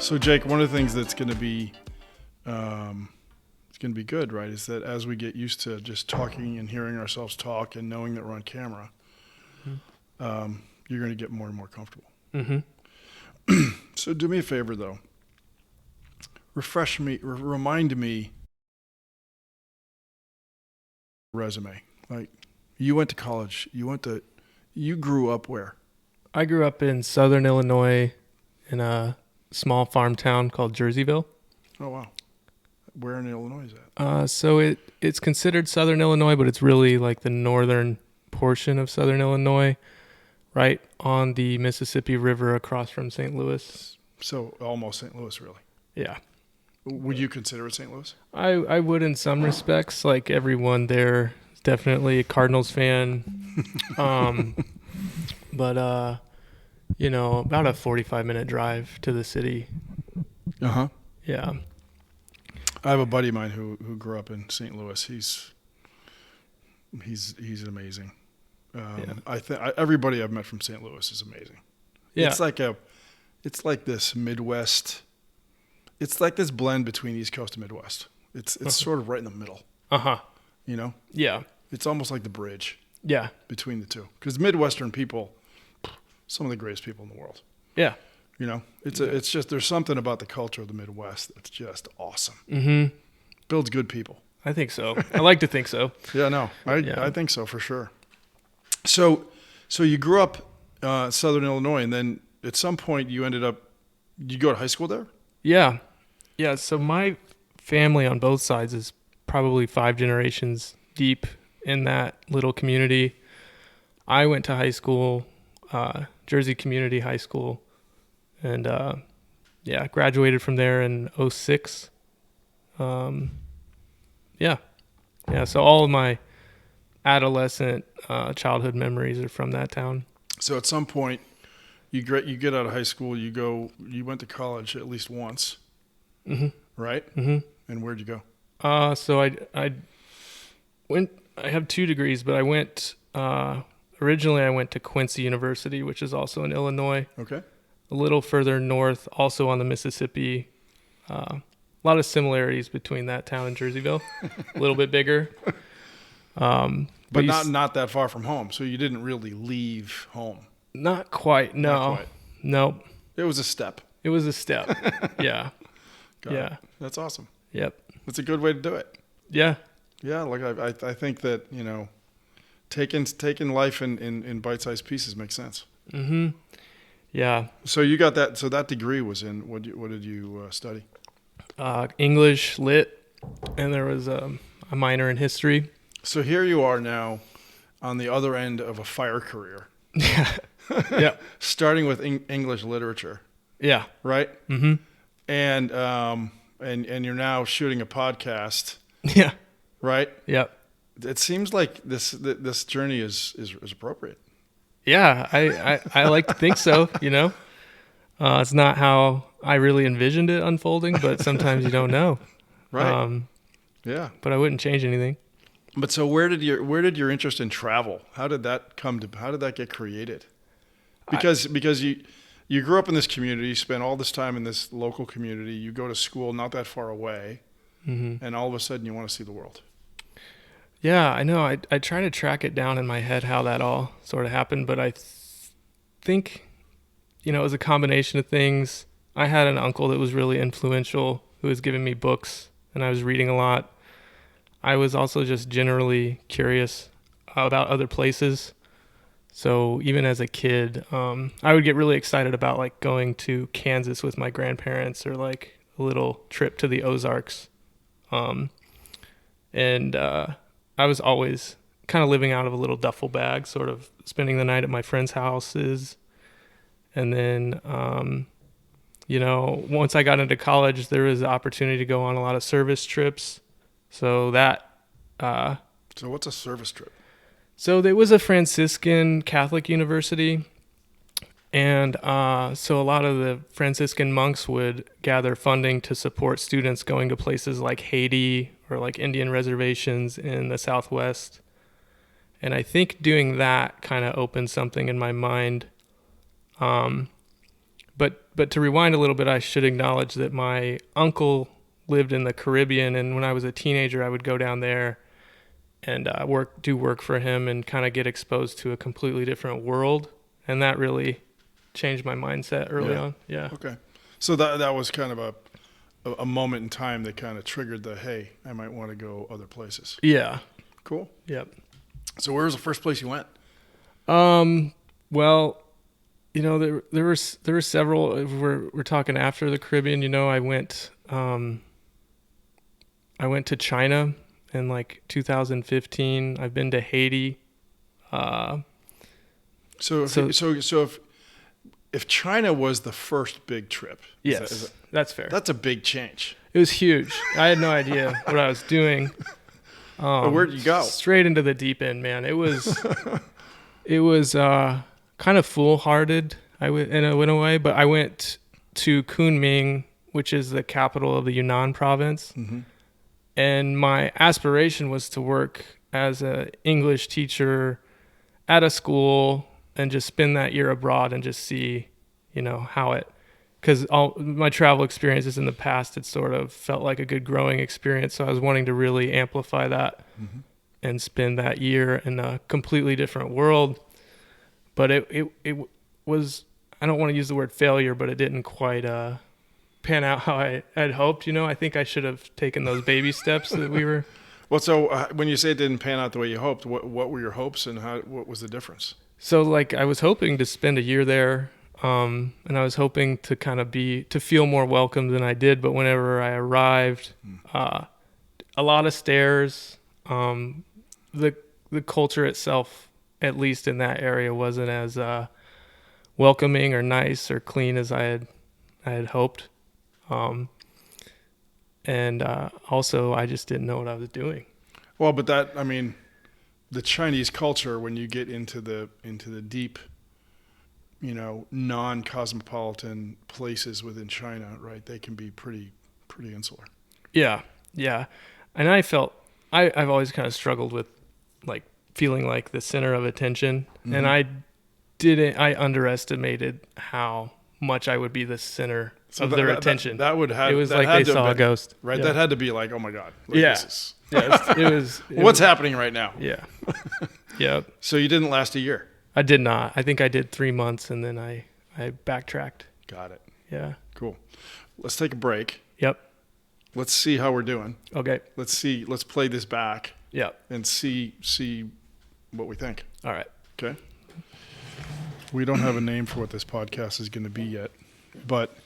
So, Jake, one of the things that's going to be it's going to be good, right, is that as we get used to just talking and hearing ourselves talk and knowing that we're on camera, you're going to get more and more comfortable. Mm-hmm. So do me a favor, though. Remind me resume. Like, you went to college. You grew up where? I grew up in southern Illinois in a small farm town called Jerseyville. Oh, wow. Where in Illinois is that? So it's considered southern Illinois, but it's really like the northern portion of southern Illinois, right on the Mississippi River across from St. Louis. So almost St. Louis, really. Yeah. Would you consider it St. Louis? I would in some respects. Like everyone there is definitely a Cardinals fan. But about a 45-minute drive to the city. Uh-huh. Yeah. I have a buddy of mine who grew up in St. Louis. He's amazing. Everybody I've met from St. Louis is amazing. Yeah. It's like this Midwest. It's like this blend between East Coast and Midwest. It's sort of right in the middle. Uh-huh. You know? Yeah. It's almost like the bridge. Yeah. Between the two. Because Midwestern people, some of the greatest people in the world. Yeah. You know? It's just, there's something about the culture of the Midwest that's just awesome. Mm-hmm. Builds good people. I think so. I like to think so. Yeah, no. I think so for sure. So you grew up Southern Illinois, and then at some point you go to high school there? Yeah. Yeah, so my family on both sides is probably 5 generations deep in that little community. I went to high school, Jersey Community High School, and graduated from there in 2006. So all of my adolescent childhood memories are from that town. So at some point you get out of high school, you went to college at least once. Mm-hmm. Right? Mm-hmm. And where'd you go? So I have 2 degrees, but I went originally I went to Quincy University, which is also in Illinois. Okay. A little further north, also on the Mississippi. A lot of similarities between that town and Jerseyville. A little bit bigger. But not that far from home. So you didn't really leave home. Not quite. No. Not quite. Nope. It was a step. Yeah. Got it. That's awesome. Yep. That's a good way to do it. Yeah. Yeah. Like I think that, taking life in bite-sized pieces makes sense. Mm-hmm. Yeah. So you got that. So that degree was in, what did you study? English, lit, and there was a minor in history. So here you are now on the other end of a fire career. Yeah. Yeah. Starting with English literature. Yeah. Right? Mm-hmm. And you're now shooting a podcast. Yeah. Right? Yep. It seems like this journey is appropriate. Yeah, I like to think so, It's not how I really envisioned it unfolding, but sometimes you don't know. Right. Yeah. But I wouldn't change anything. But so where did your interest in travel? How did that get created? Because you grew up in this community, you spent all this time in this local community, you go to school not that far away, mm-hmm. and all of a sudden you want to see the world. Yeah, I know. I try to track it down in my head how that all sort of happened, but I think, it was a combination of things. I had an uncle that was really influential who was giving me books, and I was reading a lot. I was also just generally curious about other places. So even as a kid, I would get really excited about like going to Kansas with my grandparents or like a little trip to the Ozarks. I was always kind of living out of a little duffel bag, sort of spending the night at my friends' houses. And then, once I got into college, there was the opportunity to go on a lot of service trips. So that... So what's a service trip? So there was a Franciscan Catholic university. And so a lot of the Franciscan monks would gather funding to support students going to places like Haiti or like Indian reservations in the Southwest. And I think doing that kind of opened something in my mind But to rewind a little bit, I should acknowledge that my uncle lived in the Caribbean, and when I was a teenager, I would go down there and do work for him and kind of get exposed to a completely different world, and that really changed my mindset early on. Yeah. Okay. So that was kind of a moment in time that kind of triggered the, hey, I might want to go other places. Yeah. Cool. Yep. So where was the first place you went? Well, there were several. We're talking after the Caribbean. I went to China in like 2015. I've been to Haiti. So if China was the first big trip, yes, that's fair. That's a big change. It was huge. I had no idea what I was doing. But where'd you go? Straight into the deep end, man. It was kind of foolhardy. In a way, but I went to Kunming, which is the capital of the Yunnan province, and my aspiration was to work as an English teacher at a school and just spend that year abroad and just see, how it, because all my travel experiences in the past had sort of felt like a good growing experience. So I was wanting to really amplify that and spend that year in a completely different world. But it was, I don't want to use the word failure, but it didn't quite pan out how I had hoped. I think I should have taken those baby steps that we were. Well, so when you say it didn't pan out the way you hoped, what were your hopes and what was the difference? So like I was hoping to spend a year there, and I was hoping to kind of to feel more welcome than I did. But whenever I arrived, a lot of stares. The culture itself, at least in that area, wasn't as welcoming or nice or clean as I had hoped. And also I just didn't know what I was doing. Well, but the Chinese culture, when you get into the deep, non-cosmopolitan places within China, right? They can be pretty insular. Yeah. Yeah. And I've always kind of struggled with like feeling like the center of attention. And I underestimated how much I would be the center of their attention. It was like they saw a ghost. Right? Yeah. That had to be like, oh my God. It was. What's happening right now? Yeah. Yeah. So you didn't last a year? I did not. I think I did 3 months and then I backtracked. Got it. Yeah. Cool. Let's take a break. Yep. Let's see how we're doing. Okay. Let's play this back. Yep. And see what we think. All right. Okay. We don't have a name for what this podcast is going to be yet, but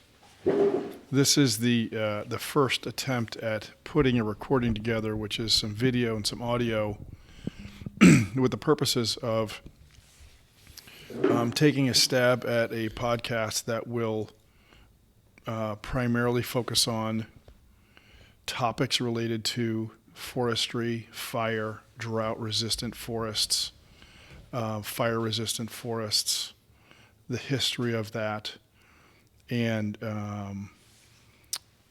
this is the first attempt at putting a recording together, which is some video and some audio, with the purposes of taking a stab at a podcast that will primarily focus on topics related to forestry, fire, drought-resistant forests, fire-resistant forests, the history of that, and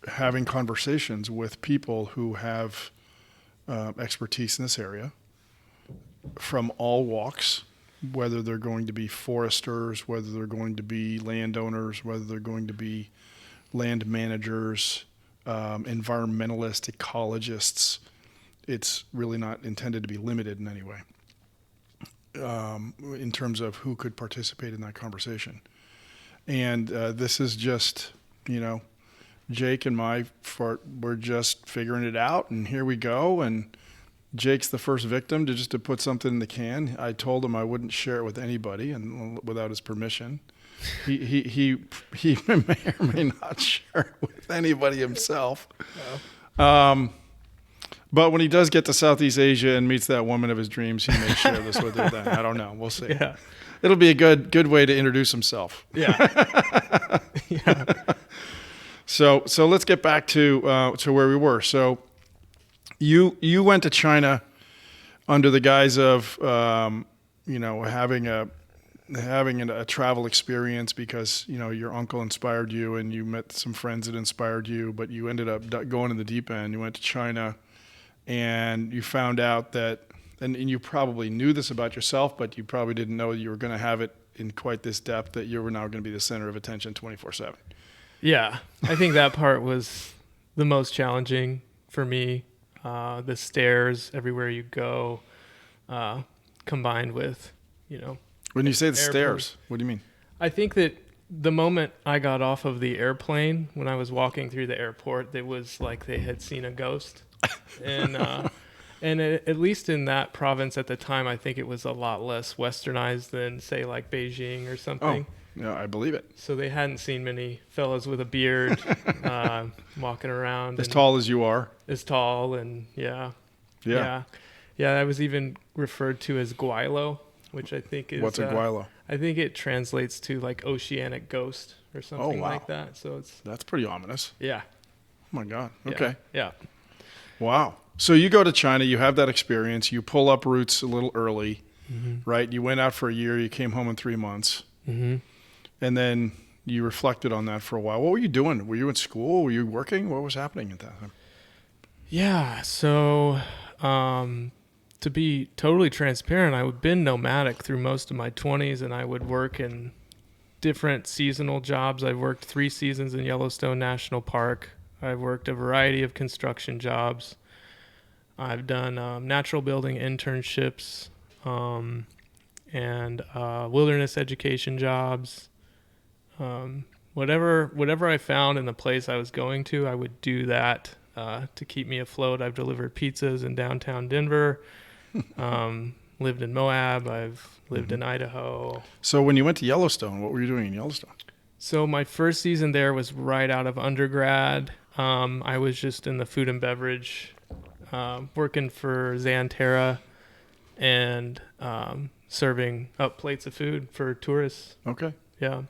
having conversations with people who have expertise in this area from all walks, whether they're going to be foresters, whether they're going to be landowners, whether they're going to be land managers, environmentalists, ecologists. It's really not intended to be limited in any way in terms of who could participate in that conversation. And this is just, Jake and we're just figuring it out, and here we go. And Jake's the first victim to put something in the can. I told him I wouldn't share it with anybody and without his permission. He may or may not share it with anybody himself. But when he does get to Southeast Asia and meets that woman of his dreams, he may share this with her then. I don't know. We'll see. Yeah. It'll be a good way to introduce himself. Yeah. Yeah. So let's get back to where we were. So you went to China under the guise of having a travel experience because your uncle inspired you and you met some friends that inspired you, but you ended up going in the deep end. You went to China and you found out that, and you probably knew this about yourself, but you probably didn't know you were going to have it in quite this depth that you were now going to be the center of attention 24/7. Yeah, I think that part was the most challenging for me. The stairs everywhere you go, combined with, When you say the airport. stairs, what do you mean? I think that the moment I got off of the airplane, when I was walking through the airport, it was like they had seen a ghost. And at least in that province at the time, I think it was a lot less westernized than, say, like Beijing or something. Oh, yeah, I believe it. So they hadn't seen many fellas with a beard walking around. As tall as you are. As tall, and Yeah. Yeah, that was even referred to as guaylo, which I think is... What's a guaylo? I think it translates to like oceanic ghost or something like that. So That's pretty ominous. Yeah. Oh my God. Okay. Yeah. Wow. So you go to China, you have that experience, you pull up roots a little early, right? You went out for a year, you came home in 3 months, and then you reflected on that for a while. What were you doing? Were you in school? Were you working? What was happening at that time? Yeah. So, to be totally transparent, I had been nomadic through most of my 20s, and I would work in different seasonal jobs. I've worked 3 seasons in Yellowstone National Park. I've worked a variety of construction jobs. I've done natural building internships and wilderness education jobs. Whatever I found in the place I was going to, I would do that to keep me afloat. I've delivered pizzas in downtown Denver. Lived in Moab. I've lived in Idaho. So when you went to Yellowstone, what were you doing in Yellowstone? So my first season there was right out of undergrad. I was just in the food and beverage, working for Xanterra and serving up plates of food for tourists. Okay. Yeah.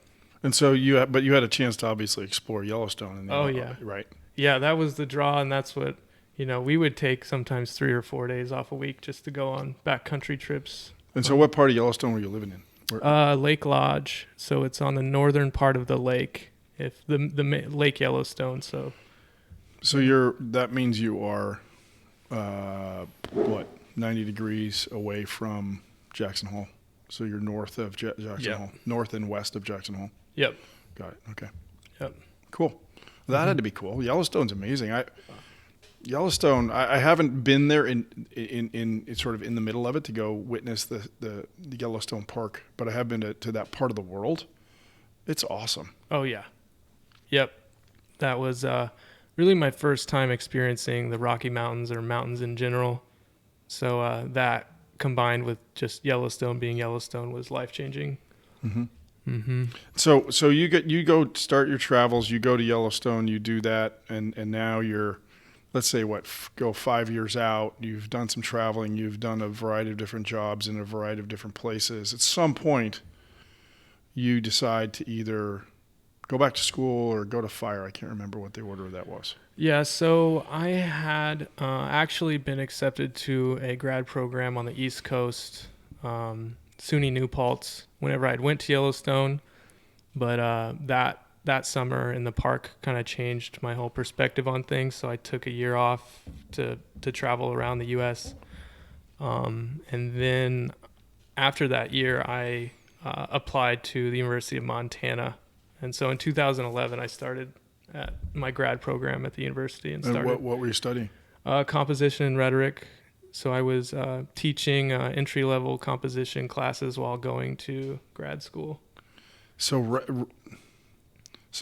And so you had a chance to obviously explore Yellowstone. Yeah. Right. Yeah, that was the draw, and that's what, we would take sometimes 3 or 4 days off a week just to go on backcountry trips. And so what part of Yellowstone were you living in? Lake Lodge. So it's on the northern part of the lake, if the Lake Yellowstone. So that means you are, 90 degrees away from Jackson Hole. So you're north of Jackson Hole, north and west of Jackson Hole. Yep. Got it. Okay. Yep. Cool. That had to be cool. Yellowstone's amazing. Yellowstone, I haven't been there in sort of in the middle of it to go witness the Yellowstone Park, but I have been to that part of the world. It's awesome. Oh, yeah. Yep. That was really my first time experiencing the Rocky Mountains or mountains in general. So that combined with just Yellowstone being Yellowstone was life-changing. Mm-hmm. Mm-hmm. So you go start your travels, you go to Yellowstone, you do that, and now you're, let's say go 5 years out, you've done some traveling, you've done a variety of different jobs in a variety of different places. At some point, you decide to either go back to school or go to fire. I can't remember what the order of that was. Yeah, so I had actually been accepted to a grad program on the East Coast, SUNY New Paltz, whenever I went to Yellowstone, but that summer in the park kind of changed my whole perspective on things, so I took a year off to travel around the U.S., and then after that year, I applied to the University of Montana, and so in 2011, I started at my grad program at the university and started. What were you studying? Composition and rhetoric. So I was teaching entry-level composition classes while going to grad school. So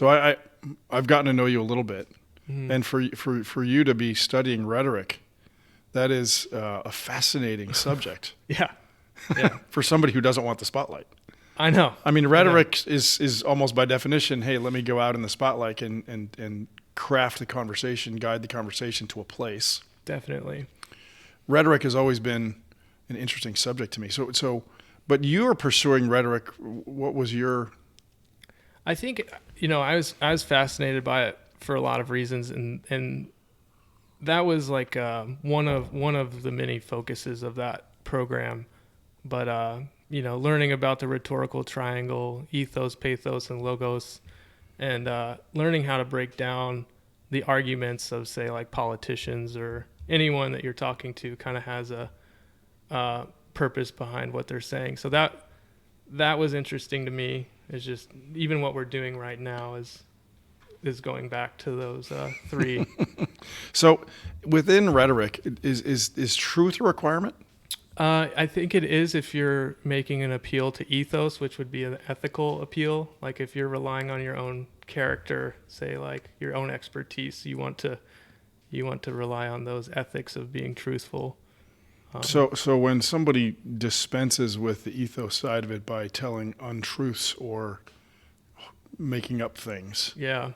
I've gotten to know you a little bit, and for you to be studying rhetoric, that is a fascinating subject. Yeah. For somebody who doesn't want the spotlight. I know. I mean, rhetoric is almost by definition, hey, let me go out in the spotlight and craft the conversation, guide the conversation to a place. Definitely. Rhetoric has always been an interesting subject to me. But you are pursuing rhetoric. What was your? I think I was fascinated by it for a lot of reasons, and that was like one of the many focuses of that program. But learning about the rhetorical triangle, ethos, pathos, and logos, and learning how to break down the arguments of, say, like politicians or anyone that you're talking to kind of has a purpose behind what they're saying. So that was interesting to me. It's just even what we're doing right now is going back to those three. So within rhetoric, is truth a requirement? I think it is if you're making an appeal to ethos, which would be an ethical appeal. Like if you're relying on your own character, say like your own expertise, you want to rely on those ethics of being truthful. So when somebody dispenses with the ethos side of it by telling untruths or making up things, Yeah.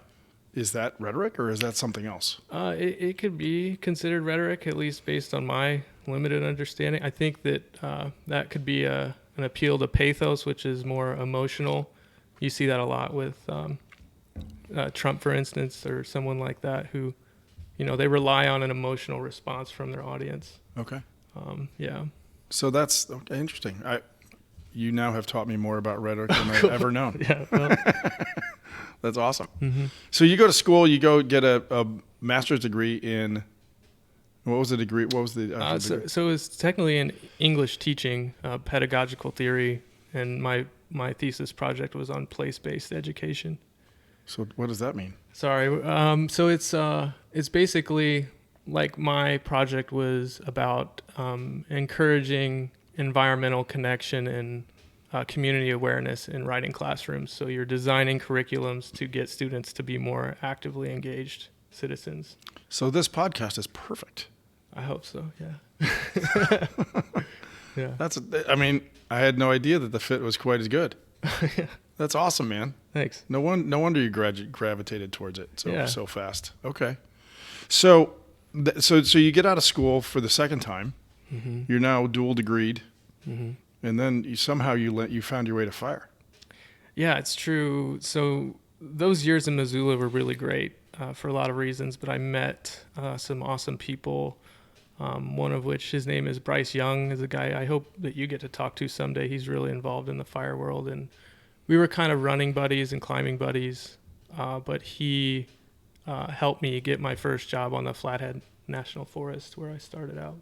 is that rhetoric or is that something else? It could be considered rhetoric, at least based on my limited understanding. I think that that could be an appeal to pathos, which is more emotional. You see that a lot with Trump, for instance, or someone like that who, they rely on an emotional response from their audience. Okay. Yeah. So that's okay, interesting. You now have taught me more about rhetoric than I've ever known. Yeah. Well, That's awesome. mm-hmm. So you go to school, you go get a master's degree in, what was the degree? What was the degree? So it's technically in English teaching, pedagogical theory, and my thesis project was on place-based education. So what does that mean? Sorry. So it's basically like my project was about encouraging environmental connection and community awareness in writing classrooms. So you're designing curriculums to get students to be more actively engaged citizens. So this podcast is perfect. I hope so. Yeah. Yeah. I had no idea that the fit was quite as good. That's awesome, man. Thanks. No wonder you gravitated towards it so fast. Okay. So you get out of school for the second time. Mm-hmm. You're now dual degreed. Mm-hmm. And then you found your way to fire. Yeah, it's true. So those years in Missoula were really great for a lot of reasons, but I met some awesome people, one of which, his name is Bryce Young, is a guy I hope that you get to talk to someday. He's really involved in the fire world, and we were kind of running buddies and climbing buddies, but he helped me get my first job on the Flathead National Forest where I started out.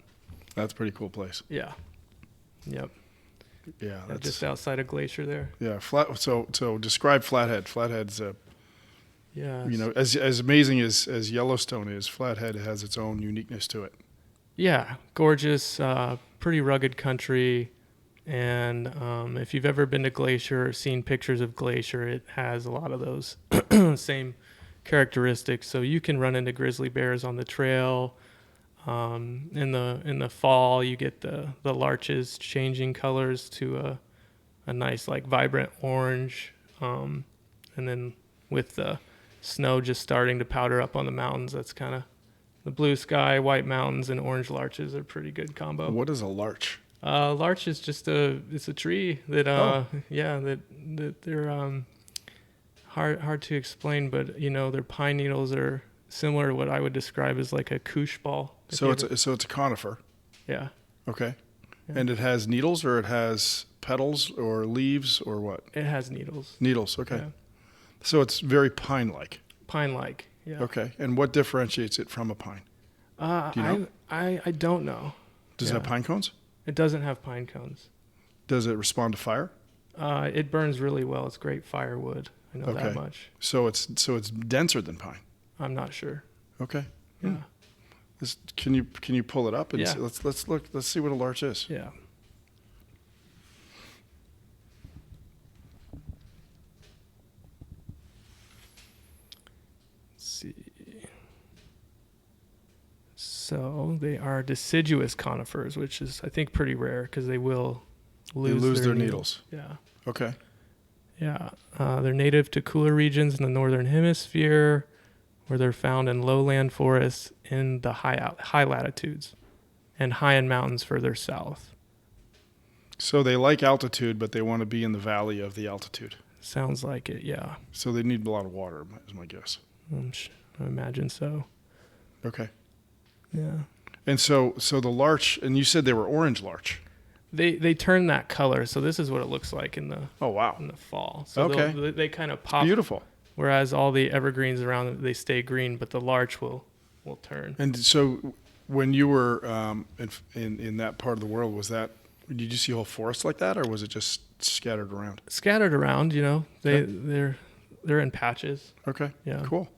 That's a pretty cool place. Yeah. Yep. Yeah, that's just outside of Glacier there. Yeah, so describe Flathead. Flathead's Yeah. as amazing as Yellowstone is, Flathead has its own uniqueness to it. Yeah, gorgeous, pretty rugged country, and if you've ever been to Glacier or seen pictures of Glacier, it has a lot of those same characteristics. So you can run into grizzly bears on the trail. In the fall, you get the larches changing colors to a nice like vibrant orange, and then with the snow just starting to powder up on the mountains, that's kind of the blue sky, white mountains, and orange larches are a pretty good combo. What is a larch? Larch is just it's a tree that that they're hard to explain, but their pine needles are similar to what I would describe as like a koosh ball. So it's a conifer. Yeah. Okay. Yeah. And it has needles, or it has petals or leaves, or what? It has needles. Needles. Okay. Yeah. So it's very pine-like. Pine-like. Yeah. Okay. And what differentiates it from a pine? Do you know? I don't know. Does it have pine cones? It doesn't have pine cones. Does it respond to fire? It burns really well. It's great firewood. I know that much. So it's denser than pine. I'm not sure. Okay. Yeah. Can you pull it up and Yeah. let's look. Let's see what a larch is. Yeah. Let's see. So they are deciduous conifers, which is I think pretty rare because they will lose their needles. Yeah. Okay. Yeah. They're native to cooler regions in the northern hemisphere, where they're found in lowland forests in the high latitudes and high in mountains further south. So they like altitude, but they want to be in the valley of the altitude. Sounds like it, yeah. So they need a lot of water, is my guess. I imagine so. Okay. Yeah. And so the larch, and you said they were orange larch. They turn that color, so this is what it looks like in the in the fall. So okay. they kind of pop. Beautiful. Whereas all the evergreens around it, they stay green, but the larch will turn. And so when you were in that part of the world, was that Did you see a whole forest like that, or was it just scattered around? Scattered around, Okay. they're in patches. Okay. Yeah. Cool.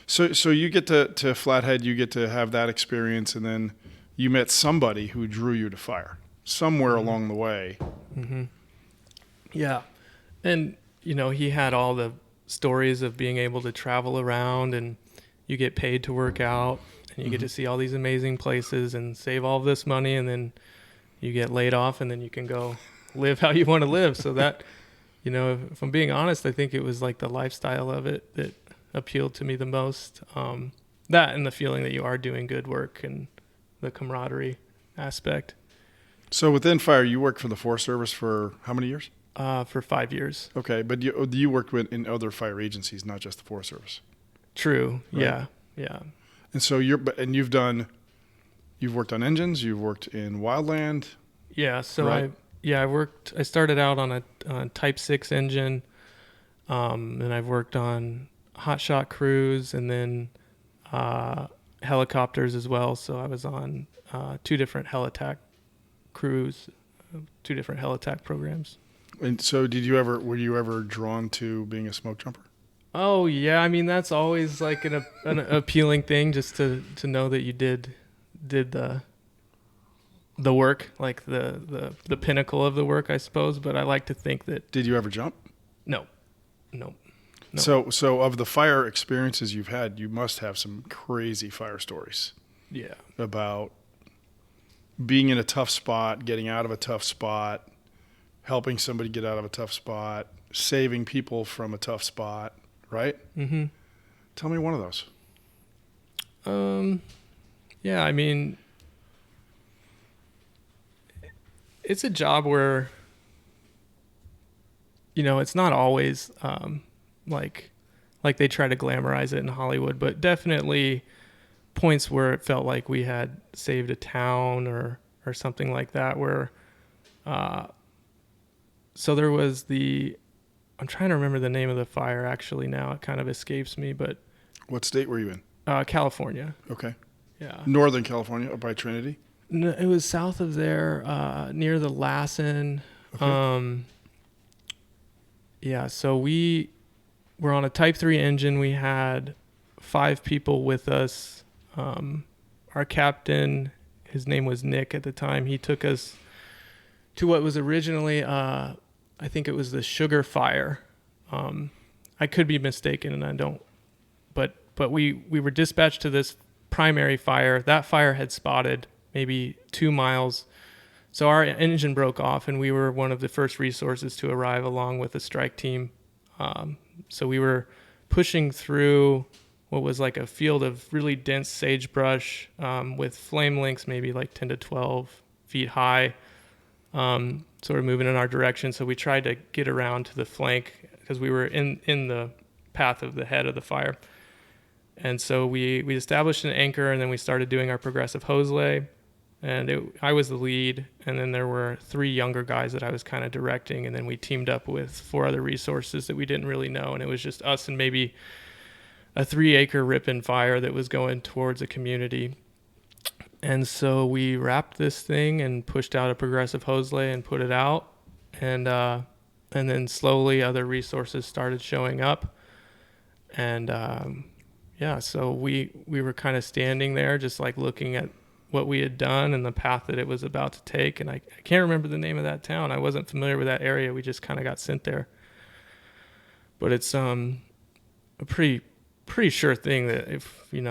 So you get to Flathead, you get to have that experience, and then you met somebody who drew you to fire somewhere along the way. Mm-hmm. Yeah. And, he had all the stories of being able to travel around, and you get paid to work out, and you get to see all these amazing places and save all this money, and then you get laid off, and then you can go live how you want to live. So that, if I'm being honest, I think it was like the lifestyle of it that appealed to me the most. That and the feeling that you are doing good work and the camaraderie aspect. So within fire, you worked for the Forest Service for how many years? For 5 years. Okay, but you worked in other fire agencies, not just the Forest Service. True. Right. Yeah. Yeah. And so you've worked on engines, you've worked in wildland. Yeah. So right? I started out on a Type 6 engine. And I've worked on hot shot crews and then, helicopters as well. So I was on, 2 different helitack crews, 2 different helitack programs. And so were you ever drawn to being a smoke jumper? Oh yeah, I mean that's always like an appealing thing, just to know that you did the work, like the pinnacle of the work, I suppose. But I like to think that. Did you ever jump? No. So of the fire experiences you've had, you must have some crazy fire stories. Yeah. About being in a tough spot, getting out of a tough spot, helping somebody get out of a tough spot, saving people from a tough spot, right? Mm-hmm. Tell me one of those. Yeah, I mean, it's a job where, it's not always like they try to glamorize it in Hollywood, but definitely points where it felt like we had saved a town or something like that, where so there was I'm trying to remember the name of the fire actually now. It kind of escapes me, but What state were you in? California. Okay. Yeah. Northern California, up by Trinity? No, it was south of there, near the Lassen. Okay. Yeah, so we were on a Type 3 engine. We had 5 people with us. Our captain, his name was Nick at the time, he took us to what was originally, I think it was the Sugar Fire. I could be mistaken, and I don't. But we were dispatched to this primary fire. That fire had spotted maybe 2 miles. So our engine broke off, and we were one of the first resources to arrive along with the strike team. So we were pushing through what was like a field of really dense sagebrush with flame lengths maybe like 10 to 12 feet high, sort of moving in our direction. So we tried to get around to the flank because we were in the path of the head of the fire. And so we established an anchor, and then we started doing our progressive hose lay. And I was the lead, and then there were 3 younger guys that I was kind of directing, and then we teamed up with 4 other resources that we didn't really know, and it was just us and maybe a 3-acre rip-in fire that was going towards a community. And so we wrapped this thing and pushed out a progressive hose lay and put it out, and then slowly other resources started showing up, and so we were kind of standing there just like looking at what we had done and the path that it was about to take. And I can't remember the name of that town. I wasn't familiar with that area. We just kind of got sent there. But it's a pretty sure thing that if, it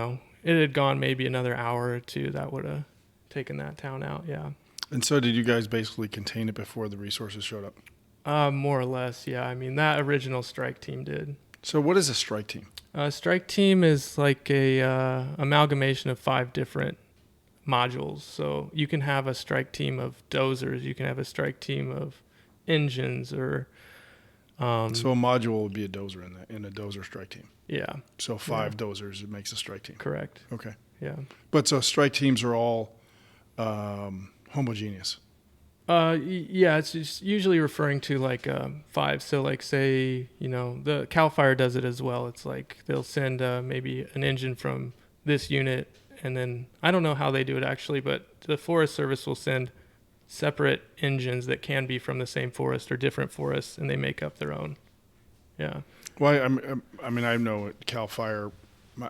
had gone maybe another hour or 2, that would have taken that town out. Yeah. And so did you guys basically contain it before the resources showed up? More or less. Yeah. I mean, that original strike team did. So what is a strike team? Strike team is like a amalgamation of 5 different modules. So you can have a strike team of dozers, you can have a strike team of engines, or so a module would be a dozer in a dozer strike team. Yeah. So 5 dozers, it makes a strike team. Correct. Okay. Yeah. But so strike teams are all homogeneous. Yeah, it's just usually referring to like 5. So like say, the Cal Fire does it as well. It's like they'll send maybe an engine from this unit, and then I don't know how they do it actually, but the Forest Service will send separate engines that can be from the same forest or different forests, and they make up their own. Yeah. Well, I mean, I know Cal Fire.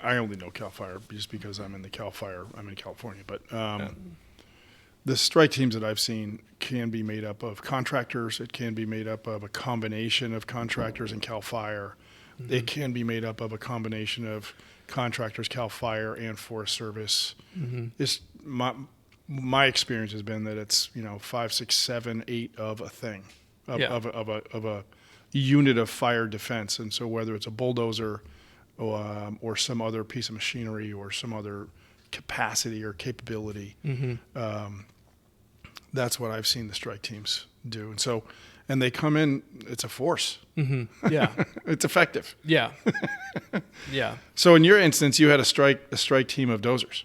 I only know Cal Fire just because I'm in the Cal Fire. I'm in California, but the strike teams that I've seen can be made up of contractors. It can be made up of a combination of contractors and Cal Fire. Mm-hmm. It can be made up of a combination of contractors, Cal Fire, and Forest Service. Mm-hmm. It's my experience has been that it's 5, 6, 7, 8 of a thing of a unit of fire defense. And so whether it's a bulldozer or some other piece of machinery or some other capacity or capability, that's what I've seen the strike teams do. And so, and they come in, it's a force. Mm-hmm. Yeah. It's effective. Yeah. Yeah. So in your instance, you had a strike team of dozers.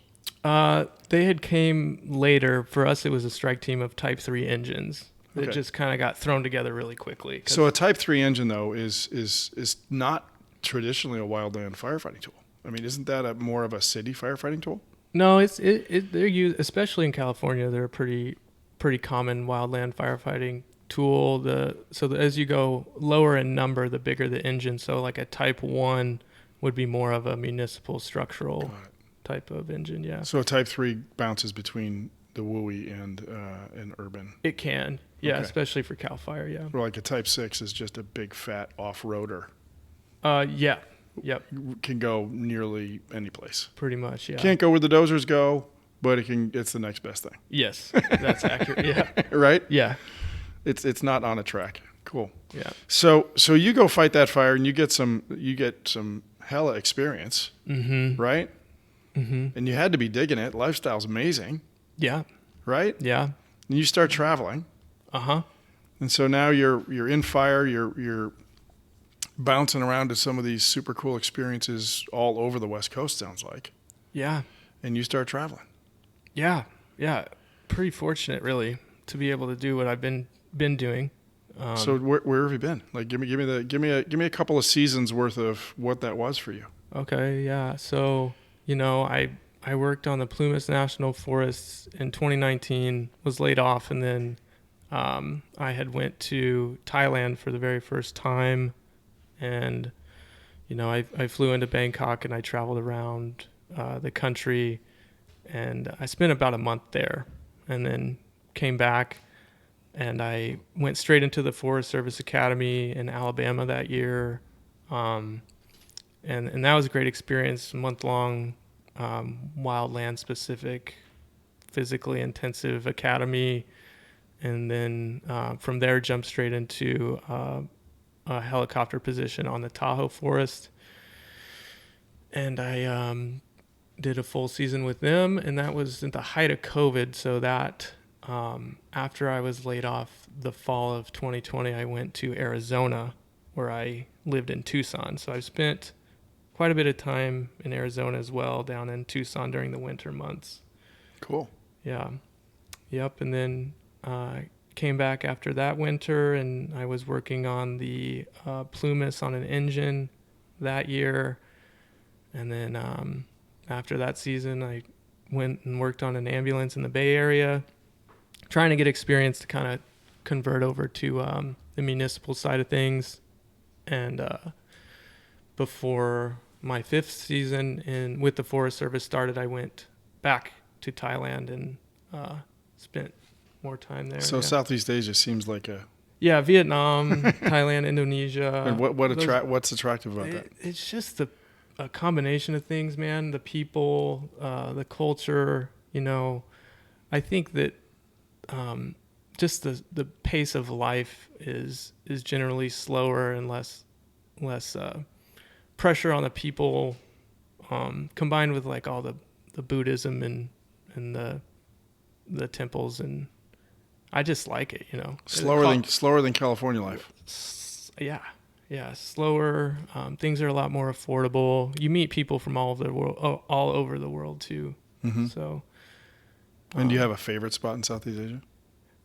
They had came later. For us, it was a strike team of Type 3 engines that just kind of got thrown together really quickly. So a Type 3 engine, though, is not traditionally a wildland firefighting tool. I mean, isn't that more of a city firefighting tool? No, they're used, especially in California. They're a pretty common wildland firefighting tool. As you go lower in number, the bigger the engine. So like a Type 1 would be more of a municipal structural type of engine. Yeah. So a Type 3 bounces between the WUI and urban. It can. Yeah, especially for Cal Fire. Yeah. Or like a Type 6 is just a big fat off-roader. Yeah. Yep. Can go nearly any place. Pretty much, yeah. Can't go where the dozers go, but it's the next best thing. Yes, that's accurate. Yeah. Right? Yeah. It's not on a track. Cool. Yeah. So you go fight that fire and you get some hella experience, right? Mm-hmm. And you had to be digging it. Lifestyle's amazing. Yeah. Right? Yeah. And you start traveling. Uh-huh. And so now you're in fire, you're bouncing around to some of these super cool experiences all over the West Coast, sounds like. Yeah. And you start traveling. Yeah. Yeah. Pretty fortunate, really, to be able to do what I've been doing. So where have you been? Like, give me a couple of seasons worth of what that was for you. Okay. Yeah. So, I worked on the Plumas National Forests in 2019, was laid off, and then I had went to Thailand for the very first time. And, I flew into Bangkok and I traveled around the country, and I spent about a month there and then came back, and I went straight into the Forest Service Academy in Alabama that year. And that was a great experience, month-long wildland specific, physically intensive academy. And then from there, jumped straight into a helicopter position on the Tahoe Forest, and I did a full season with them, and that was at the height of COVID. So that after I was laid off the fall of 2020, I went to Arizona, where I lived in Tucson. So I've spent quite a bit of time in Arizona as well, down in Tucson during the winter months. Cool. Yeah. Yep. And then came back after that winter, and I was working on the Plumas on an engine that year. And then after that season, I went and worked on an ambulance in the Bay Area, trying to get experience to kind of convert over to the municipal side of things. And before my 5th season with the Forest Service started, I went back to Thailand and spent more time there. So Southeast Asia seems like a... Yeah, Vietnam, Thailand, Indonesia. And what's attractive about that? It's just a combination of things, man. The people, the culture, I think that just the pace of life is generally slower and less pressure on the people, combined with like all the Buddhism and the temples, and I just like it, Slower than California life. Yeah, slower. Things are a lot more affordable. You meet people from all over the world too. Mm-hmm. So. And do you have a favorite spot in Southeast Asia?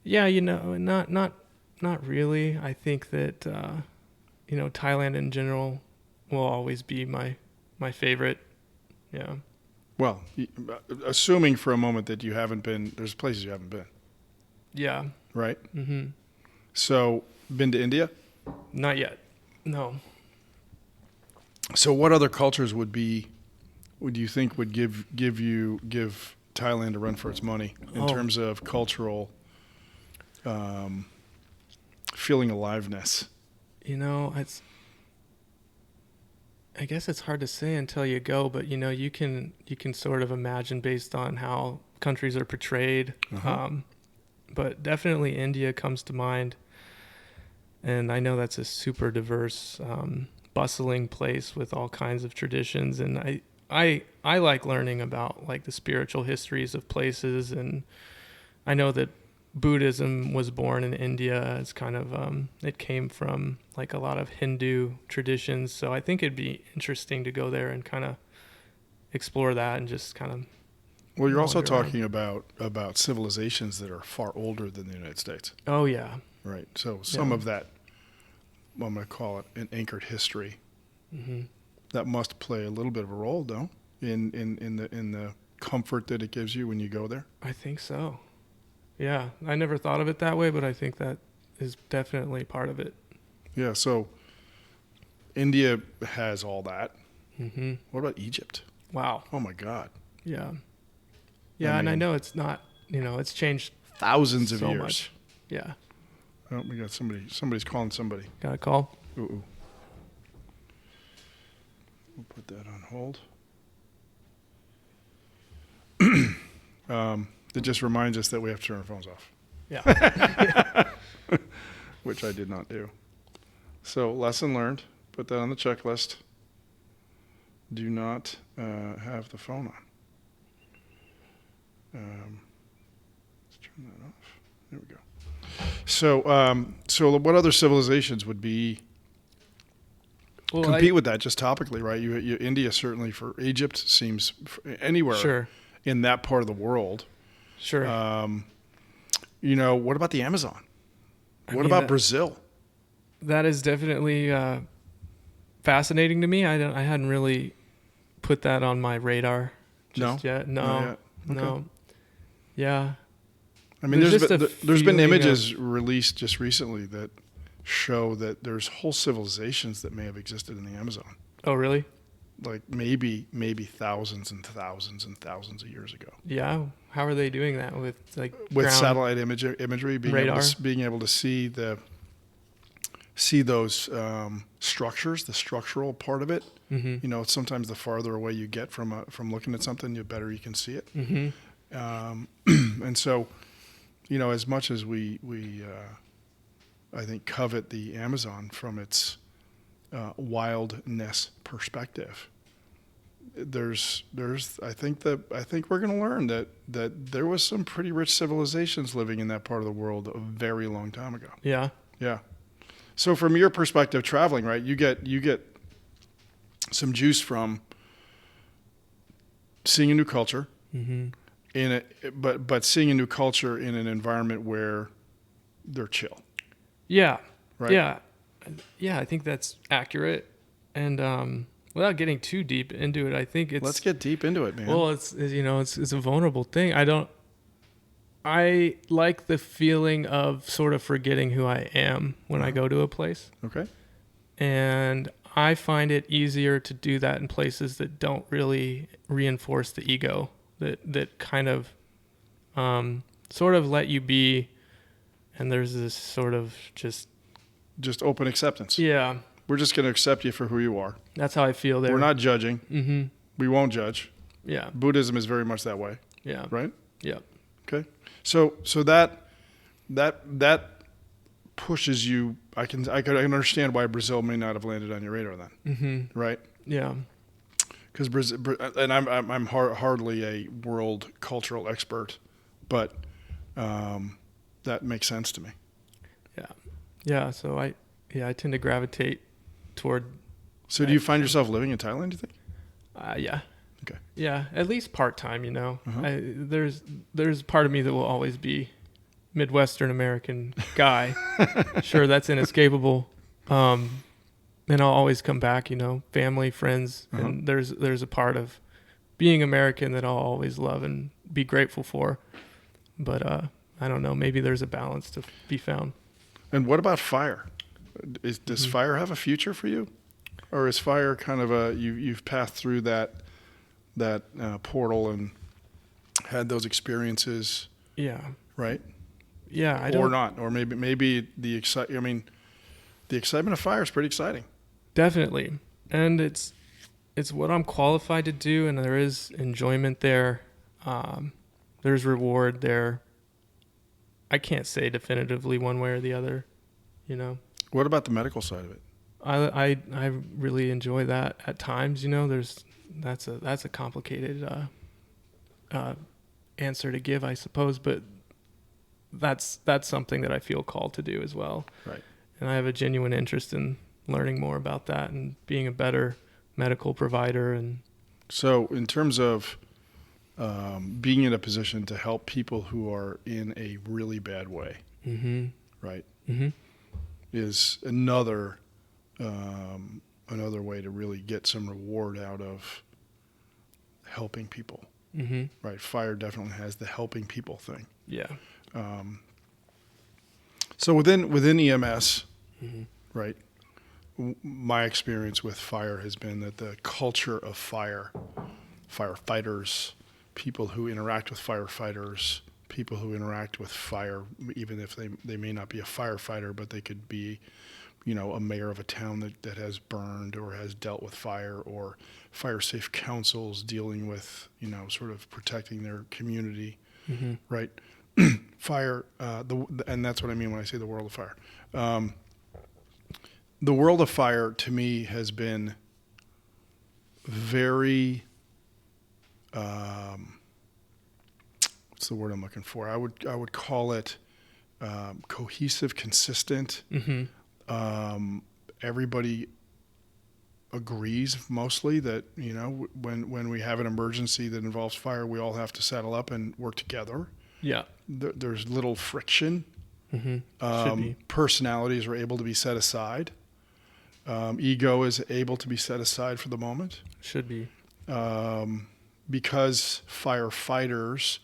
Yeah, not really. I think that Thailand in general will always be my favorite. Yeah. Well, assuming for a moment that you haven't been, there's places you haven't been. Yeah. right? Mm-hmm. So, been to India? Not yet. No. So, what other cultures would you think would give Thailand a run for its money in terms of cultural feeling aliveness? I guess it's hard to say until you go, but you can sort of imagine based on how countries are portrayed. Uh-huh. But definitely India comes to mind, and I know that's a super diverse, bustling place with all kinds of traditions, and I like learning about like the spiritual histories of places, and I know that Buddhism was born in India. It's kind of it came from like a lot of Hindu traditions, so I think it'd be interesting to go there and kind of explore that and just kind of. Well, you're also wander around. talking about civilizations that are far older than the United States, Oh yeah. right? So some Yeah. of that, I'm going to call it an anchored history, Mm-hmm. that must play a little bit of a role, though, in the comfort that it gives you when you go there. I think so. Yeah, I never thought of it that way, but I think that is definitely part of it. Yeah. So India has all that. Mm-hmm. What about Egypt? Wow. Oh my God. Yeah. Yeah, and I mean, know it's not, it's changed thousands of so years. much. Yeah. Oh, we got somebody's calling somebody. Got a call? Ooh. We'll put that on hold. It just reminds us that we have to turn our phones off, Yeah. which I did not do. So, lesson learned. Put that on the checklist. Do not have the phone on. Let's turn that off. There we go. So what other civilizations would be Well, compete with that? Just topically, right? You India certainly, for Egypt seems anywhere Sure. in that part of the world. Sure. What about the Amazon? What about Brazil? That is definitely fascinating to me. I hadn't really put that on my radar just yet. No. Not yet. Okay. No. Yeah. I mean, There's just a there's been feeling images released just recently that show that there's whole civilizations that may have existed in the Amazon, Oh, really? like maybe thousands and thousands and thousands of years ago. Yeah. How are they doing that with like With ground satellite imagery, radar? being able to see those structures, the structural part of it. Mm-hmm. Sometimes the farther away you get from looking at something, the better you can see it. Mm-hmm. And so, as much as we I think covet the Amazon from its wildness perspective, I think we're going to learn that there was some pretty rich civilizations living in that part of the world a very long time ago. Yeah. Yeah. So from your perspective, traveling, right? You get some juice from seeing a new culture, Mm-hmm. but seeing a new culture in an environment where they're chill. Yeah. Right? Yeah. Yeah. I think that's accurate. And without getting too deep into it, I think it's. Let's get deep into it, man. Well, it's a vulnerable thing. I like the feeling of sort of forgetting who I am when I go to a place. Okay. And I find it easier to do that in places that don't really reinforce the ego, that kind of sort of let you be. And there's this sort of just open acceptance. Yeah, We're just going to accept you for who you are. that's how I feel there. We're not judging. Mm-hmm. We won't judge. Yeah. Buddhism is very much that way, Yeah. right? Yeah. Okay. So that pushes you. I can understand why Brazil may not have landed on your radar then, Mm-hmm. right? Yeah. Because Brazil, and I'm hardly a world cultural expert, but that makes sense to me. Yeah. Yeah. So I tend to gravitate toward. So do you find yourself living in Thailand, do you think? Yeah. Okay. Yeah. At least part time. Uh-huh. There's part of me that will always be Midwestern American guy. Sure, that's inescapable. And I'll always come back. Family, friends, Uh-huh. and there's a part of being American that I'll always love and be grateful for. But I don't know, maybe there's a balance to be found. And what about fire? Does fire have a future for you, or is fire kind of you've passed through that portal and had those experiences? Yeah. Right. Yeah. Or not, or maybe the excitement of fire is pretty exciting. Definitely, and it's what I'm qualified to do, and there is enjoyment there. There's reward there. I can't say definitively one way or the other, you know. What about the medical side of it? I really enjoy that at times, you know. That's a complicated answer to give, I suppose, but that's something that I feel called to do as well. Right. And I have a genuine interest in learning more about that and being a better medical provider. And so, in terms of being in a position to help people who are in a really bad way, right, is another way to really get some reward out of helping people. Right. Fire definitely has the helping people thing. Yeah. So within EMS, right, my experience with fire has been that the culture of firefighters, people who interact with firefighters, people who interact with fire, even if they may not be a firefighter, but they could be, you know, a mayor of a town that has burned or has dealt with fire, or fire safe councils dealing with, you know, sort of protecting their community, right? Fire, and that's what I mean when I say the world of fire. The world of fire to me has been very, what's the word I'm looking for? I would call it cohesive, consistent. Everybody agrees mostly that, you know, when we have an emergency that involves fire, we all have to saddle up and work together. Yeah. There's little friction. Should be. Personalities are able to be set aside. Ego is able to be set aside for the moment. Should be. Because firefighters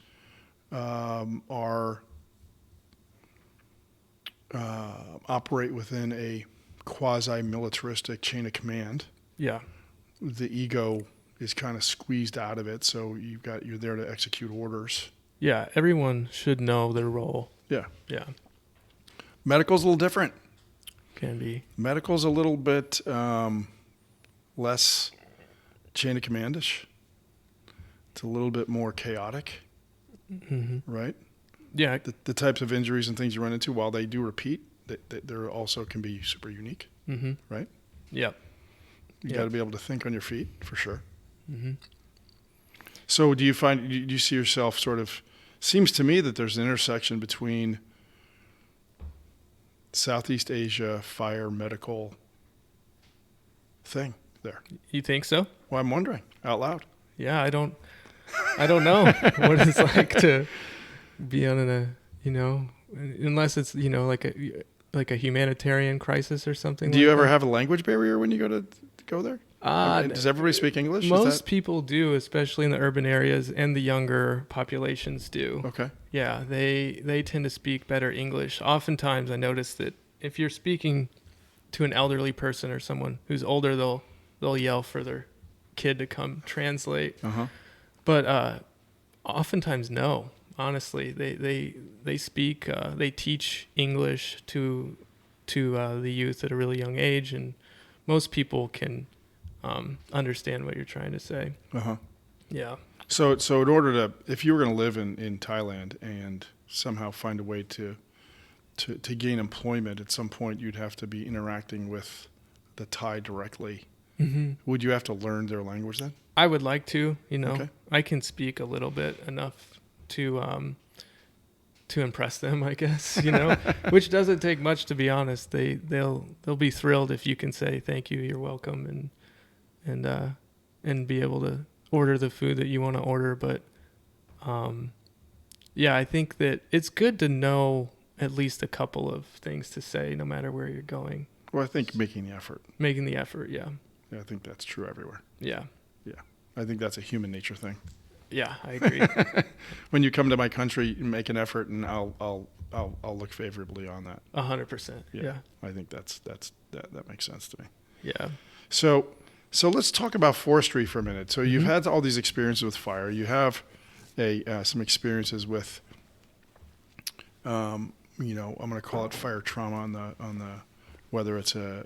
operate within a quasi-militaristic chain of command. Yeah. The ego is kind of squeezed out of it, so you're there to execute orders. Yeah, everyone should know their role. Yeah. Yeah. Medical's a little different. Can be. Medical's a little bit less chain of commandish. It's a little bit more chaotic, right? Yeah. The types of injuries and things you run into, while they do repeat, there also can be super unique, right? Yep. You got to be able to think on your feet, for sure. So do you see yourself sort of, seems to me that there's an intersection between Southeast Asia fire medical thing there. You think so? Well, I'm wondering out loud. Yeah, I don't know what it's like to be on unless it's, you know, like a humanitarian crisis or something. Do you ever have a language barrier when you go there? Uh, Does everybody speak English? Most people do, especially in the urban areas, and the younger populations do. Okay. Yeah, they tend to speak better English. Oftentimes, I notice that if you're speaking to an elderly person or someone who's older, they'll yell for their kid to come translate. But oftentimes, no. Honestly, they speak, they teach English to the youth at a really young age, and most people can understand what you're trying to say. Yeah. So in order to, if you were going to live in Thailand and somehow find a way to gain employment, at some point you'd have to be interacting with the Thai directly. Would you have to learn their language then? I would like to, you know. Okay. I can speak a little bit enough to impress them, I guess, you know, which doesn't take much, to be honest. They'll be thrilled if you can say thank you, you're welcome, and be able to order the food that you want to order. But yeah, I think that it's good to know at least a couple of things to say no matter where you're going. Well, I think making the effort. Making the effort, yeah. Yeah, I think that's true everywhere. Yeah. Yeah. I think that's a human nature thing. Yeah, I agree. When you come to my country, make an effort, and I'll look favorably on that. 100%. Yeah. I think that makes sense to me. Yeah. So let's talk about forestry for a minute. So you've had all these experiences with fire. You have some experiences with, I'm going to call it fire trauma on the whether it's a,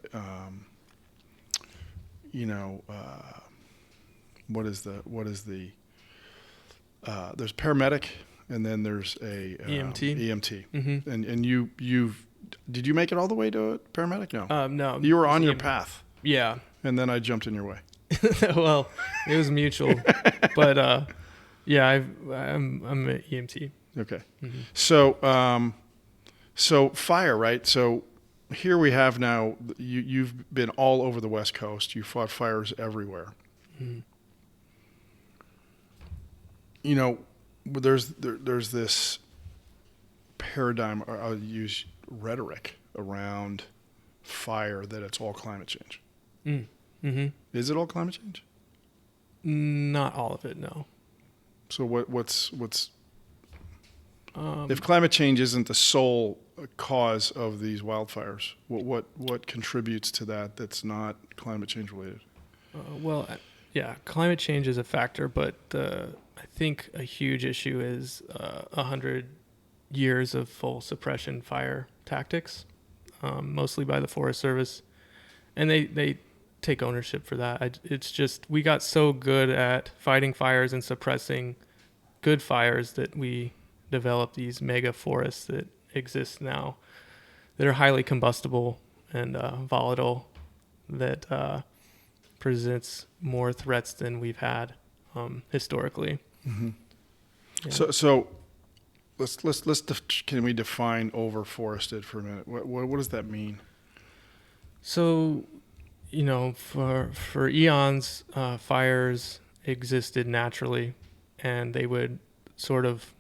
what is the there's paramedic, and then there's a EMT. EMT. Mm-hmm. And did you make it all the way to a paramedic? No. No. You were on your path. Yeah. And then I jumped in your way. Well, it was mutual, but yeah, I'm an EMT. Okay. Mm-hmm. So fire, right? So here we have now, you've been all over the West Coast. You fought fires everywhere. Mm-hmm. There's this paradigm, or I'll use rhetoric around fire, that it's all climate change. Mm-hmm. Is it all climate change? Not all of it, no. So what's if climate change isn't the sole cause of these wildfires, what contributes to that that's not climate change related? Yeah, climate change is a factor, but I think a huge issue is 100 years of full suppression fire tactics, mostly by the Forest Service, and they take ownership for that. It's just, we got so good at fighting fires and suppressing good fires that we developed these mega forests that exist now that are highly combustible and volatile, that presents more threats than we've had historically. Mm-hmm. Yeah. So let's can we define overforested for a minute? What does that mean? So, for eons, fires existed naturally, and they would sort of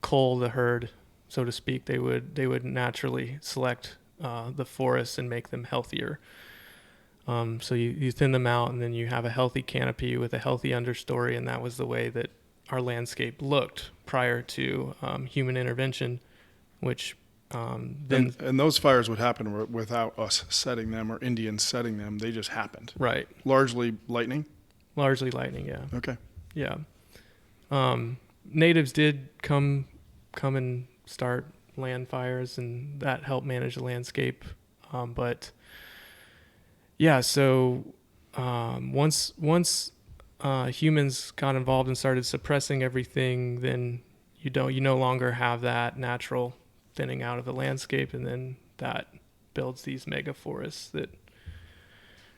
cull the herd, so to speak. They would naturally select the forests and make them healthier. So you thin them out, and then you have a healthy canopy with a healthy understory, and that was the way that our landscape looked prior to human intervention, which then... And those fires would happen without us setting them or Indians setting them. They just happened. Right. Largely lightning? Largely lightning, yeah. Okay. Yeah. Natives did come and start land fires, and that helped manage the landscape. But yeah, so once humans got involved and started suppressing everything, then you no longer have that natural thinning out of the landscape, and then that builds these mega forests that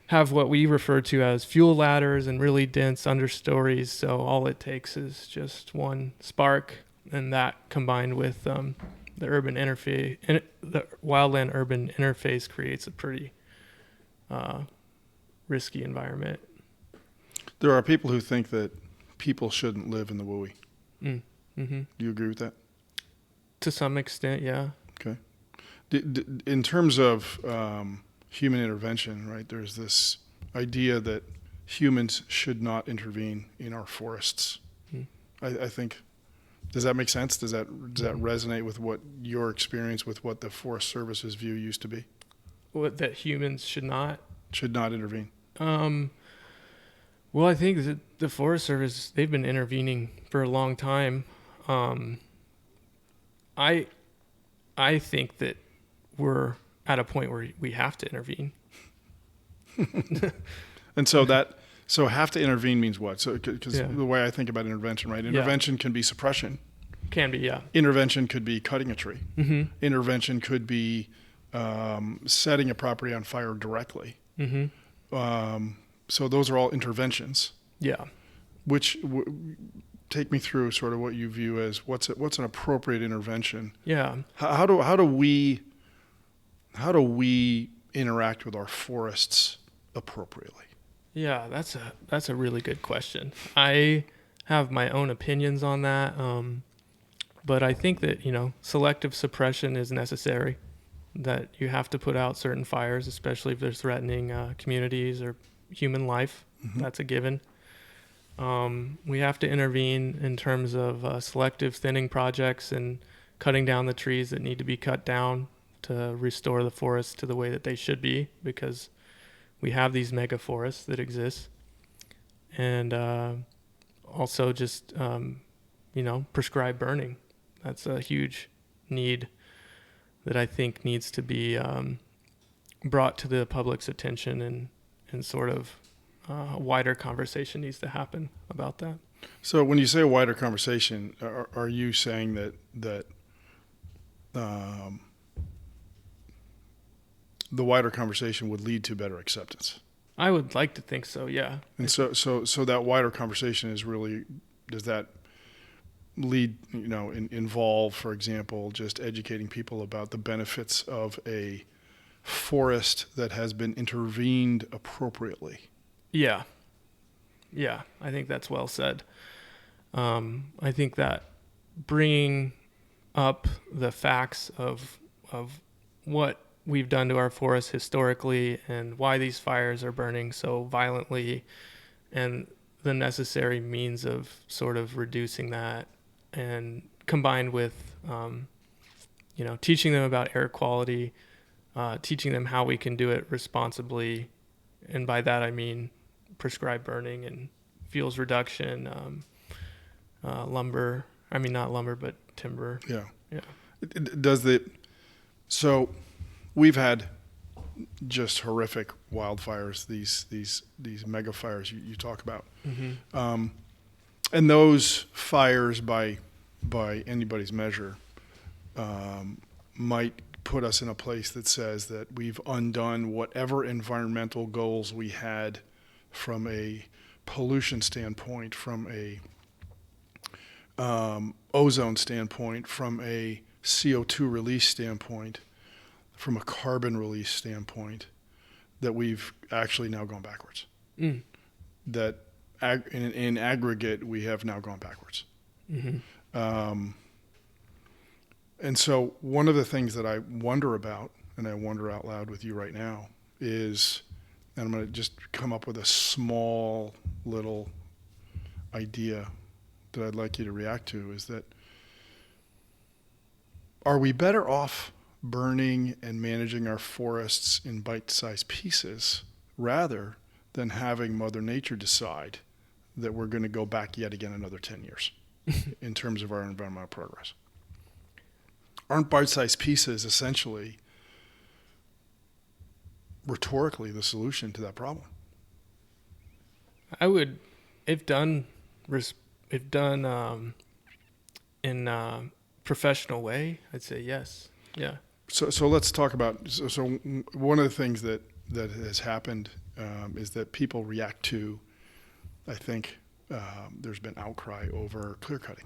have what we refer to as fuel ladders and really dense understories. So all it takes is just one spark, and that combined with the urban interface, the wildland urban interface, creates a pretty risky environment. There are people who think that people shouldn't live in the WUI. Mm-hmm. Do you agree with that? To some extent, yeah. Okay. In terms of human intervention, right, there's this idea that humans should not intervene in our forests. I think, does that make sense? Does that resonate with what your experience with what the Forest Service's view used to be? What, that humans should not intervene? Well, I think that the Forest Service, they've been intervening for a long time. I think that we're at a point where we have to intervene. And so have to intervene means what? So, because the way I think about intervention, right? Intervention can be suppression. Can be, yeah. Intervention could be cutting a tree. Mm-hmm. Intervention could be setting a property on fire directly. Mm-hmm. So those are all interventions. Yeah. Which take me through sort of what you view as what's an appropriate intervention. Yeah. How do we interact with our forests appropriately? Yeah, that's a really good question. I have my own opinions on that, but I think that selective suppression is necessary. That you have to put out certain fires, especially if they're threatening communities or human life. Mm-hmm. That's a given. We have to intervene in terms of selective thinning projects and cutting down the trees that need to be cut down to restore the forests to the way that they should be, because we have these mega forests that exist. And also just, prescribe burning. That's a huge need that I think needs to be brought to the public's attention, and sort of a wider conversation needs to happen about that. So when you say a wider conversation, are you saying that the wider conversation would lead to better acceptance? I would like to think so, yeah. And so that wider conversation is really, does that lead, involve, for example, just educating people about the benefits of a forest that has been intervened appropriately? Yeah. Yeah, I think that's well said. I think that bringing up the facts of what we've done to our forests historically and why these fires are burning so violently, and the necessary means of sort of reducing that, and combined with teaching them about air quality, teaching them how we can do it responsibly, and by that I mean prescribed burning and fuels reduction, lumber. I mean, not lumber, but timber. Yeah. Yeah. So we've had just horrific wildfires, these mega fires you talk about. Mm-hmm. And those fires, by anybody's measure, might put us in a place that says that we've undone whatever environmental goals we had from a pollution standpoint, from a ozone standpoint, from a CO2 release standpoint, from a carbon release standpoint, that we've actually now gone backwards. Mm. That in aggregate, we have now gone backwards. Mm-hmm. And so one of the things that I wonder about, and I wonder out loud with you right now, is, and I'm going to just come up with a small little idea that I'd like you to react to, is that, are we better off burning and managing our forests in bite-sized pieces rather than having Mother Nature decide that we're going to go back yet again another 10 years in terms of our environmental progress? Aren't bite-sized pieces essentially, rhetorically, the solution to that problem? I would, if done in a professional way, I'd say yes. Yeah. So let's talk about, so one of the things that has happened is that people react to, I think, there's been outcry over clear cutting.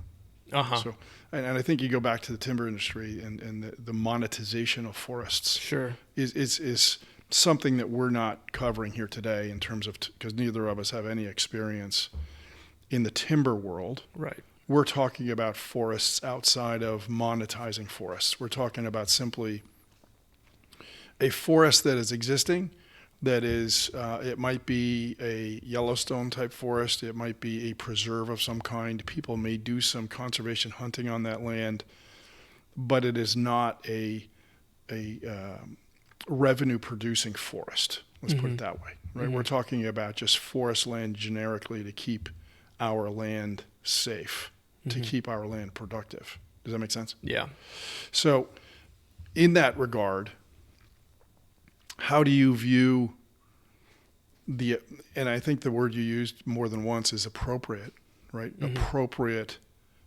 Uh-huh. So, and I think you go back to the timber industry and the monetization of forests. Sure. Is something that we're not covering here today in terms of, because neither of us have any experience in the timber world. Right. We're talking about forests outside of monetizing forests. We're talking about simply a forest that is existing, that is, it might be a Yellowstone type forest, it might be a preserve of some kind. People may do some conservation hunting on that land, but it is not a revenue producing forest. Let's put it that way, right? Mm-hmm. We're talking about just forest land generically to keep our land safe, to keep our land productive. Does that make sense? Yeah. So in that regard, how do you view and I think the word you used more than once is appropriate, right? Mm-hmm. Appropriate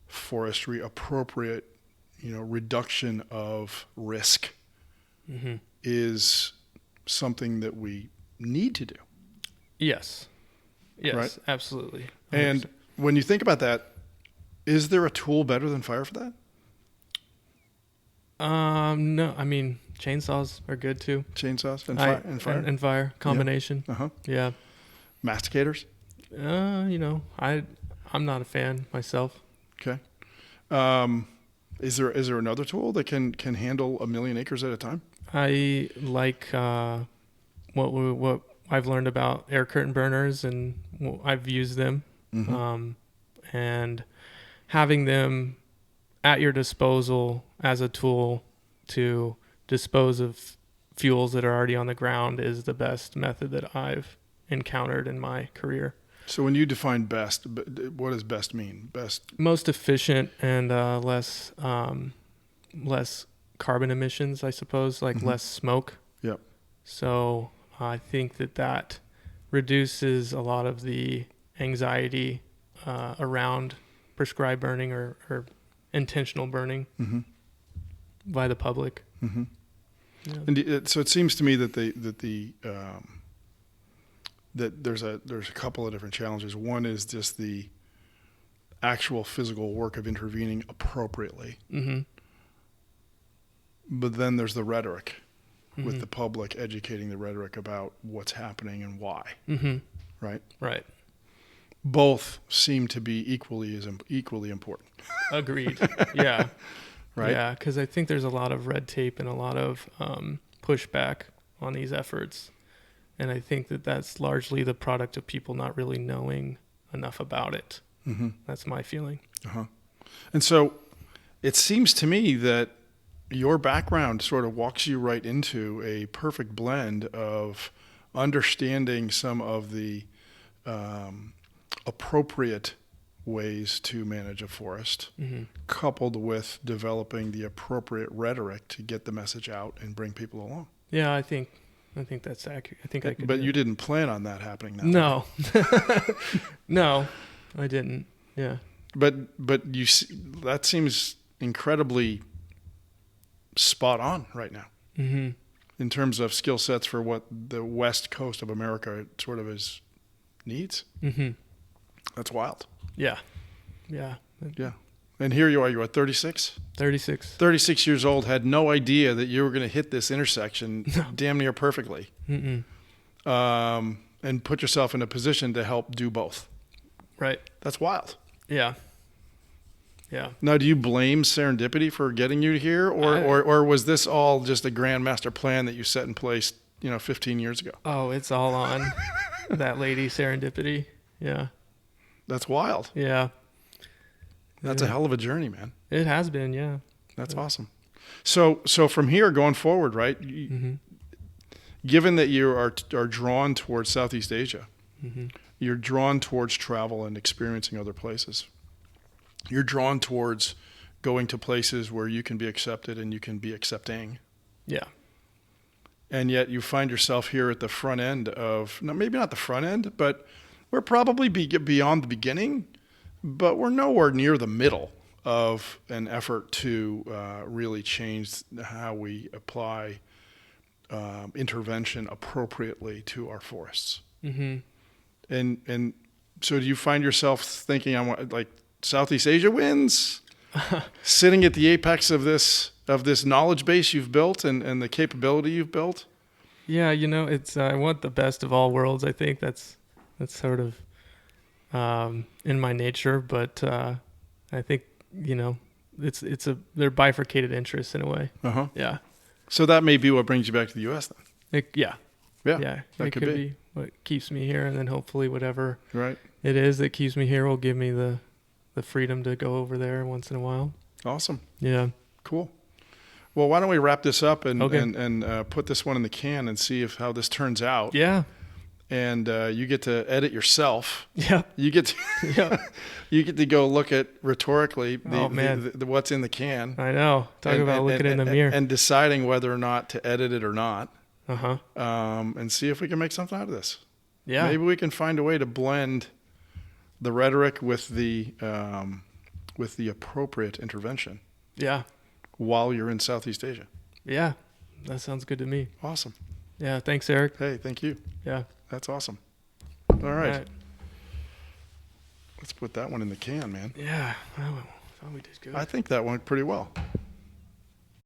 forestry, appropriate, reduction of risk is something that we need to do. Yes. Yes, right? Absolutely. 100%. And when you think about that, is there a tool better than fire for that? No, I mean, chainsaws are good too. Chainsaws and fire? And fire combination. Yeah. Uh-huh. Yeah. Masticators? I'm not a fan myself. Okay. Is there another tool that can handle 1 million acres at a time? I like what I've learned about air curtain burners, and I've used them. And having them at your disposal as a tool to dispose of fuels that are already on the ground is the best method that I've encountered in my career. So when you define best, what does best mean? Best, Most efficient and less carbon emissions, I suppose, like less smoke. yep. So I think that reduces a lot of the anxiety around prescribed burning or intentional burning by the public. Mm-hmm. Yeah. And so it seems to me that that there's a couple of different challenges. One is just the actual physical work of intervening appropriately. Mm-hmm. But then there's the rhetoric with the public, educating the rhetoric about what's happening and why. Mm-hmm. Right? Right. Both seem to be equally important. Agreed. Yeah. Right? Yeah, because I think there's a lot of red tape and a lot of pushback on these efforts. And I think that's largely the product of people not really knowing enough about it. Mm-hmm. That's my feeling. Uh-huh. And so it seems to me that your background sort of walks you right into a perfect blend of understanding some of the appropriate ways to manage a forest, coupled with developing the appropriate rhetoric to get the message out and bring people along. Yeah, I think that's accurate. I think I could. But do you it. didn't plan on that happening that way. No. No, I didn't. Yeah. But you see, that seems incredibly spot on right now in terms of skill sets for what the West Coast of America sort of needs. Mm-hmm. That's wild. Yeah. Yeah. Yeah. And here you are, you're at 36? 36. 36 years old, had no idea that you were going to hit this intersection damn near perfectly. And put yourself in a position to help do both. Right. That's wild. Yeah. Yeah. Now, do you blame serendipity for getting you here, or was this all just a grand master plan that you set in place, 15 years ago? Oh, it's all on that lady serendipity. Yeah. That's wild. Yeah. That's a hell of a journey, man. It has been, yeah. That's awesome. So from here going forward, right? Given that you are drawn towards Southeast Asia, you're drawn towards travel and experiencing other places. You're drawn towards going to places where you can be accepted and you can be accepting. Yeah. And yet you find yourself here at the front end of, maybe not the front end, but we're probably beyond the beginning, but we're nowhere near the middle of an effort to really change how we apply intervention appropriately to our forests. And so do you find yourself thinking, I want, like, Southeast Asia wins, sitting at the apex of this knowledge base you've built and the capability you've built? Yeah, it's I want the best of all worlds. I think that's sort of in my nature, but I think they're bifurcated interests in a way. Yeah. So that may be what brings you back to the U.S. then. Yeah. That It could could be what keeps me here, and then hopefully whatever right. it is that keeps me here will give me the freedom to go over there once in a while. Awesome. Yeah. Cool. Well, why don't we wrap this up and Okay. put this one in the can and see how this turns out. Yeah. And you get to edit yourself. Yeah. You get to you get to go look at rhetorically the what's in the can. I know. Talk about looking in the mirror and deciding whether or not to edit it or not. Uh-huh. And see if we can make something out of this. Yeah. Maybe we can find a way to blend the rhetoric with the appropriate intervention. Yeah. While you're in Southeast Asia. Yeah. That sounds good to me. Awesome. Yeah. Thanks, Eric. Hey, thank you. Yeah. That's awesome. All right. Let's put that one in the can, man. Yeah. Oh, we did good. I think that went pretty well.